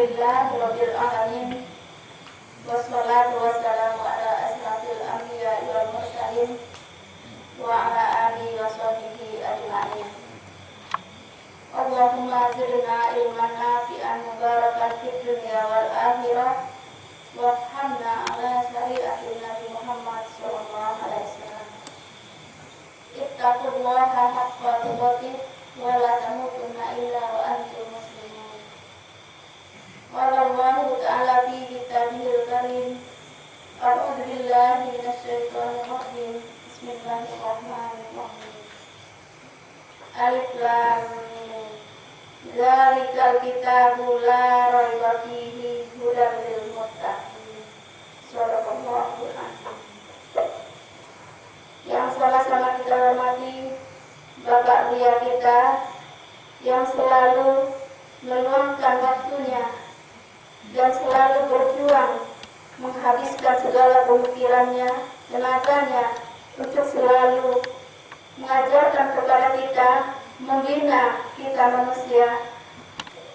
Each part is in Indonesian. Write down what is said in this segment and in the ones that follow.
Alhamdulillahirabbil alamin. Wassalatu wassalamu ala asrafil anbiya'i wal mursalin wa ala alihi wa sahbihi ajma'in. Allahumma zidna ilman nafi'an mubarakan fid dunya wal akhirah wafhamna ala syari'ati Nabi Muhammad sallallahu alaihi wasallam. Ittaqullaha haqqa tuqatih wa la tamutunna illa wa antum muslimun. Qala Allahu ta'ala fi kitabihil karim, a'udzu billahi minasy syaithanir rajim. Bismillahirrahmanirrahim. Alif lam mim. Zalikal kitabu la raiba fihi hudan lil muttaqin. Shadaqallahul azim. Yang sama-sama kita hormati Bapak Buya kita yang selalu meluangkan waktunya dan selalu berjuang menghabiskan segala pemikirannya, tenaganya untuk selalu mengajarkan kepada kita, membina kita manusia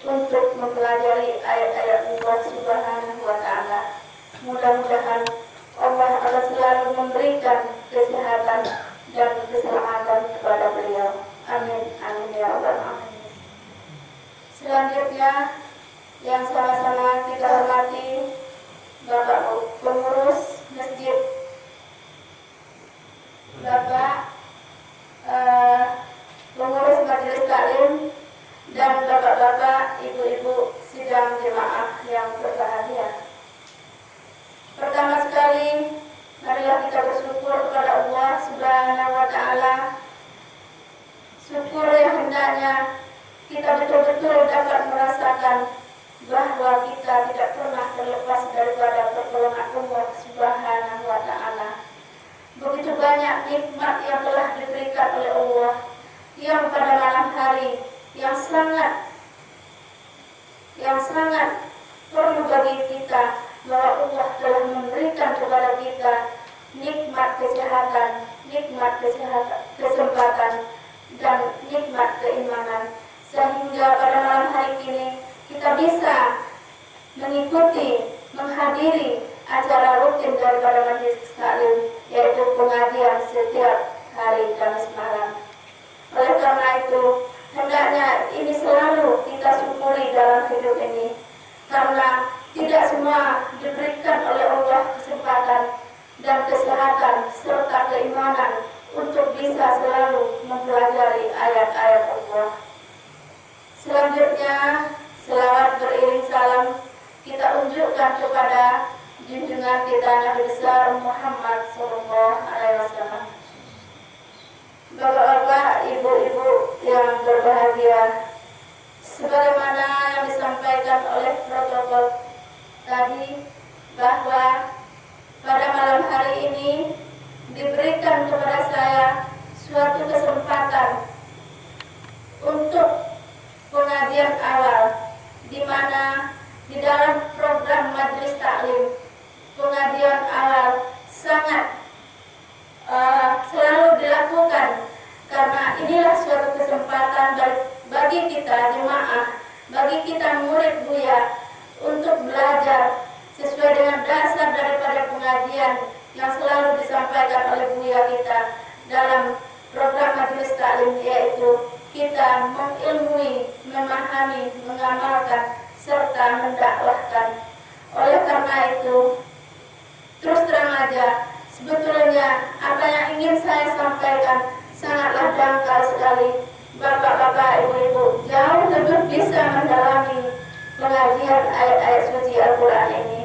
untuk mempelajari ayat-ayat Allah Subhanahu wa ta'ala. Mudah-mudahan Allah akan selalu memberikan kesehatan dan keselamatan kepada beliau. Amin, amin ya rabbal alamin. Selanjutnya yang sama-sama kita hormati Bapak pengurus masjid, Bapak pengurus majelis taklim, dan bapak-bapak, ibu-ibu sidang jemaah yang berbahagia. Pertama sekali, marilah kita bersyukur kepada Allah Subhanahu wa ta'ala. Syukur yang hendaknya kita betul-betul dapat merasakan bahwa kita tidak pernah terlepas daripada pertolongan Allah Subhanahu wa ta'ala. Begitu banyak nikmat yang telah diberikan oleh Allah, yang pada malam hari yang sangat perlu bagi kita, bahwa Allah telah memberikan kepada kita nikmat kesehatan, kesempatan, dan nikmat keimanan, sehingga pada malam hari ini kita bisa menghadiri acara rutin daripada majelis taklim, yaitu pengajian setiap hari Kamis malam. Oleh karena itu, hendaknya ini selalu kita syukuri dalam hidup ini, karena tidak semua diberikan oleh Allah kesempatan dan kesehatan serta keimanan untuk bisa selalu mempelajari ayat-ayat Allah. Selanjutnya, selawat beriring salam kita unjukkan kepada junjungan kita Nabi besar Muhammad sallallahu alaihi wasallam. Bapak-bapak, ibu-ibu yang berbahagia, sebagaimana yang disampaikan oleh protokol tadi, bahwa pada malam hari ini diberikan kepada saya suatu kesempatan untuk pengajian awal, di mana di dalam program majelis taklim pengajian awal sangat selalu dilakukan, karena inilah suatu kesempatan bagi kita jemaah, bagi kita murid Buya untuk belajar sesuai dengan dasar daripada pengajian yang selalu disampaikan oleh Buya kita dalam program majelis taklim, yaitu kita mengilmui, memahami, mengamalkan, serta mendakwahkan. Oleh karena itu, terus terang aja, sebetulnya apa yang ingin saya sampaikan sangatlah dangkal sekali. Bapak-bapak, ibu-ibu jauh lebih bisa mendalami pengajian ayat-ayat suci Al-Quran ini.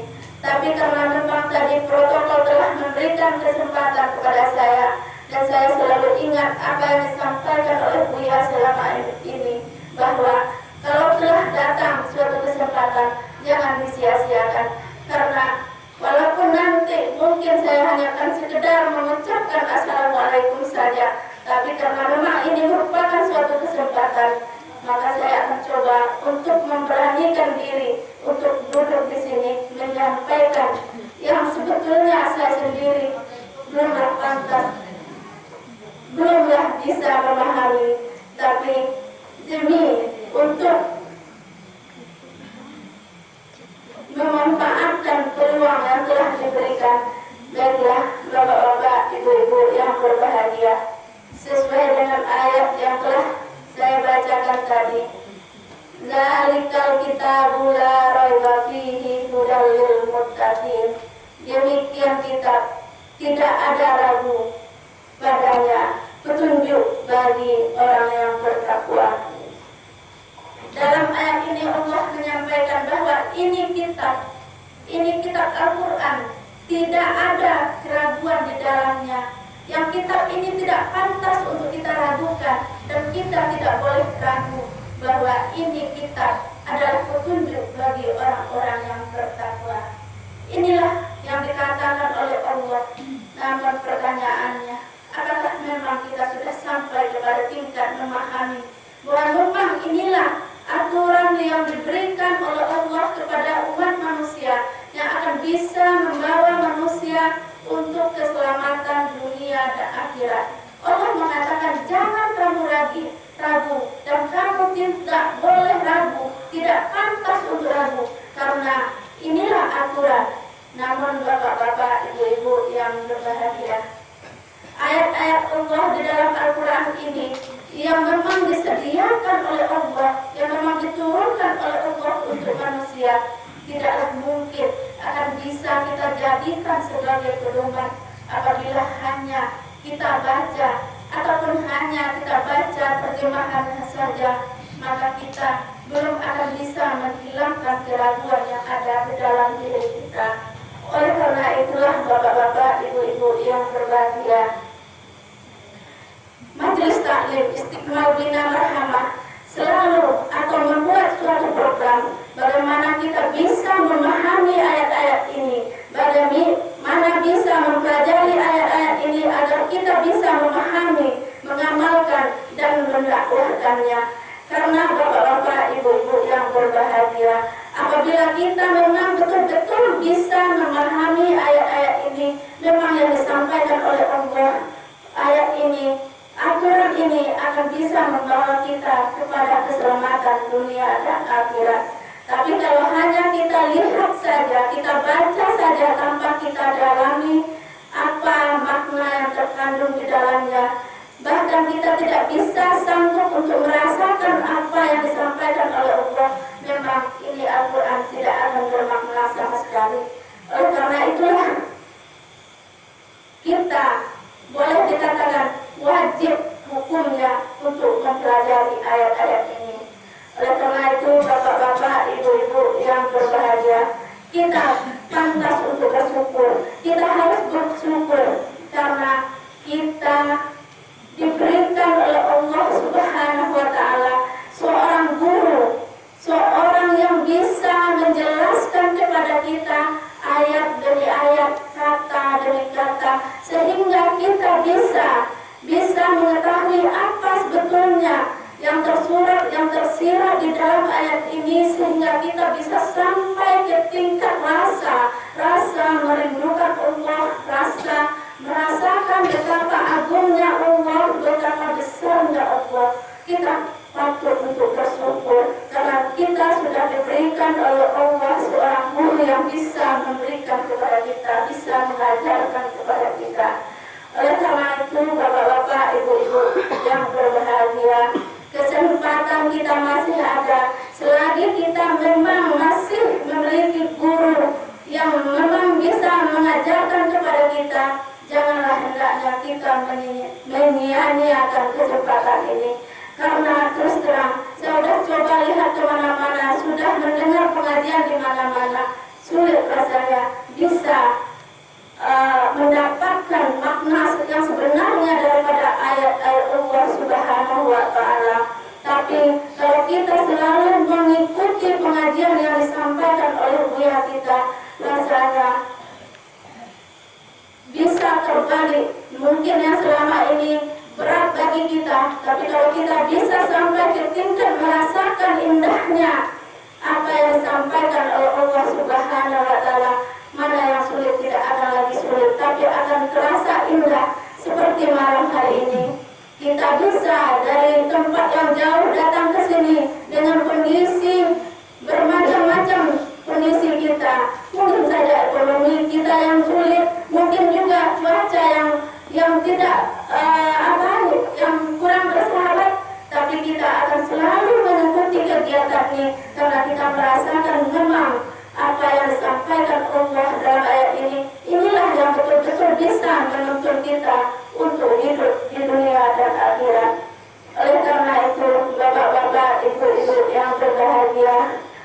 Tapi karena memang tadi protokol telah memberikan kesempatan kepada saya, dan saya selalu ingat apa yang disampaikan oleh Buya selama ini, bahwa kalau telah datang suatu kesempatan, jangan disia-siakan. Karena walaupun nanti mungkin saya hanya akan sekedar mengucapkan assalamualaikum saja, tapi karena memang ini merupakan suatu kesempatan, maka saya akan coba untuk memberanikan diri untuk duduk di sini menyampaikan yang sebetulnya saya sendiri belumlah pantas, belumlah bisa memahami, tapi demi untuk memanfaatkan peluang yang telah diberikan. Baiklah Bapak-bapak, Ibu-ibu yang berbahagia, sesuai dengan ayat yang telah saya bacakan tadi, Zalikal kitabu la raiba fihi hudal lil muttaqin. Demikian kitab, tidak ada ragu padanya, petunjuk bagi orang yang bertakwa. Dalam ayat ini Allah menyampaikan bahwa ini kitab Al-Quran, tidak ada keraguan di dalamnya. Yang kitab ini tidak pantas untuk kita ragukan, dan kita tidak boleh ragu bahwa ini kitab adalah petunjuk bagi orang-orang yang bertakwa. Inilah yang dikatakan oleh Allah. Namun pertanyaannya, apakah memang kita sudah sampai kepada tingkat memahami bahwa memang inilah aturan yang diberikan oleh Allah kepada umat manusia yang akan bisa membawa manusia untuk keselamatan dunia dan akhirat. Allah mengatakan jangan kamu ragu, dan kamu tidak boleh ragu, tidak pantas untuk ragu, karena inilah aturan. Namun Bapak-bapak, Ibu-ibu yang berbahagia, ayat-ayat Allah di dalam Al-Quran ini yang memang disediakan oleh Allah, yang memang diturunkan oleh Allah untuk manusia, tidaklah mungkin akan bisa kita jadikan sebagai pedoman apabila hanya kita baca ataupun hanya kita baca terjemahannya saja, maka kita belum akan bisa menghilangkan keraguan yang ada di dalam diri kita. Oleh karena itulah Bapak-bapak, Ibu-ibu yang berbahagia, Majelis Taklim Istiqmal Bina Marhamah selalu atau membuat suatu program bagaimana kita bisa memahami ayat-ayat ini, bagaimana bisa mempelajari ayat-ayat ini agar kita bisa memahami, mengamalkan dan mendakwahkannya. Karena Bapak-bapak, Ibu-ibu yang berbahagia, apabila kita memang betul-betul bisa memahami ayat-ayat ini, memang yang disampaikan oleh Allah, ayat ini, aturan ini akan bisa membawa kita kepada keselamatan dunia dan akhirat. Tapi kalau hanya kita lihat saja, kita baca saja tanpa kita dalami apa makna yang terkandung di dalamnya, bahkan kita tidak bisa sanggup untuk merasakan apa yang disampaikan oleh Allah, memang ini Al-Quran tidak akan bermakna sama sekali. Oleh karena itulah kita boleh dikatakan wajib hukumnya untuk mempelajari ayat-ayat ini. Oleh karena itu Bapak-bapak, Ibu-ibu yang berbahagia, kita pantas untuk bersyukur. Kita harus bersyukur karena kita diberikan oleh Allah Subhanahu wa Ta'ala seorang guru, seorang yang bisa menjelaskan kepada kita ayat demi ayat, kata demi kata, sehingga kita bisa mengetahui apa sebetulnya yang tersurat, yang tersirat di dalam ayat ini, sehingga kita bisa sampai ke tingkat rasa merindukan Allah, rasa merasakan betapa agungnya Allah, betapa besarnya Allah. Kita patut untuk bersyukur karena kita sudah diberikan oleh Allah seorang guru yang bisa memberikan kepada kita, bisa mengajarkan kepada kita. Oleh karena itu Bapak-bapak, Ibu-ibu yang berbahagia, kesempatan kita masih ada. Selagi kita memang masih memiliki guru yang memang bisa mengajarkan kepada kita, janganlah hendaknya kita menyia-nyiakan kesempatan ini. Karena terus terang, saya sudah coba lihat kemana-mana, sudah mendengar pengajian di mana-mana, sulit rasanya bisa mendapatkan makna yang sebenarnya daripada ayat-ayat Allah Subhanahu wa Ta'ala. Tapi kalau kita selalu mengikuti pengajian yang disampaikan oleh buya kita, rasanya bisa terbalik. Mungkin yang selama ini berat bagi kita, tapi kalau kita bisa sampai ke tingkat merasakan indahnya apa yang disampaikan oleh Allah Subhanahu wa Ta'ala, mana yang sulit tidak akan lagi sulit, tapi akan terasa indah. Seperti malam hari ini, kita bisa dari tempat yang jauh datang ke sini dengan kondisi bermacam-macam kondisi kita, ini karena kita merasakan memang apa yang disampaikan Allah dalam ayat ini, inilah yang betul-betul bisa menuntun kita untuk hidup di dunia dan akhirat. Oleh karena itu, bapak-bapak, ibu-ibu yang berbahagia,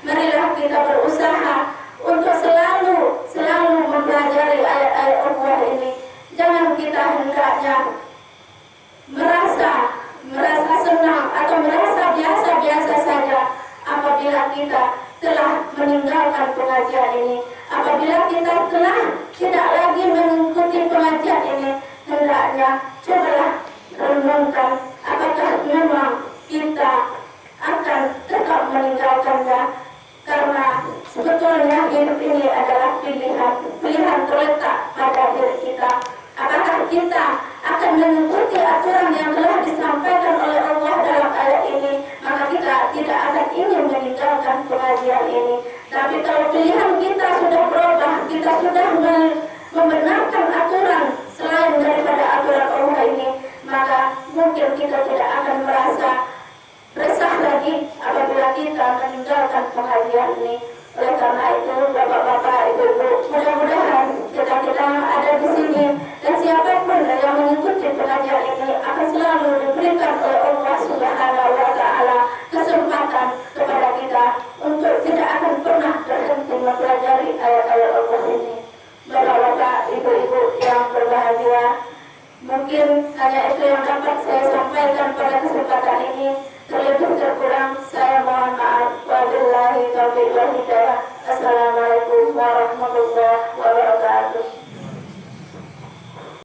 marilah kita berusaha untuk selalu mempelajari ayat-ayat Allah ini. Jangan kita hendaknya merasa senang atau merasa biasa-biasa saja apabila kita telah meninggalkan pengajian ini. Apabila kita telah tidak lagi mengikuti pengajian ini, hendaknya cobalah renungkan apakah memang kita akan tetap meninggalkannya, karena sebetulnya hidup ini adalah pilihan terletak pada diri kita. Apakah kita akan mengikuti aturan yang telah disampaikan oleh Allah dalam ayat ini, maka kita tidak akan ingin meninggalkan pengajian ini. Tapi kalau pilihan kita sudah berubah, kita sudah membenarkan aturan selain daripada aturan Allah ini, maka mungkin kita tidak akan merasa resah lagi apabila kita meninggalkan pengajian ini. Oleh karena itu, bapak-bapak, ibu-ibu, mudah-mudahan kita yang ada di sini dan siapapun yang mengikuti pengajian ini akan selalu diberikan oleh Allah Subhanahu wa Ta'ala kesempatan kepada kita untuk tidak akan pernah berhenti mempelajari ayat-ayat Allah ini. Bapak-bapak, ibu-ibu yang berbahagia, mungkin hanya itu yang dapat saya sampaikan pada kesempatan ini. Terlebih terkurang saya mohon maaf. Wabillahi taufiq wal hidayah. Assalamualaikum warahmatullahi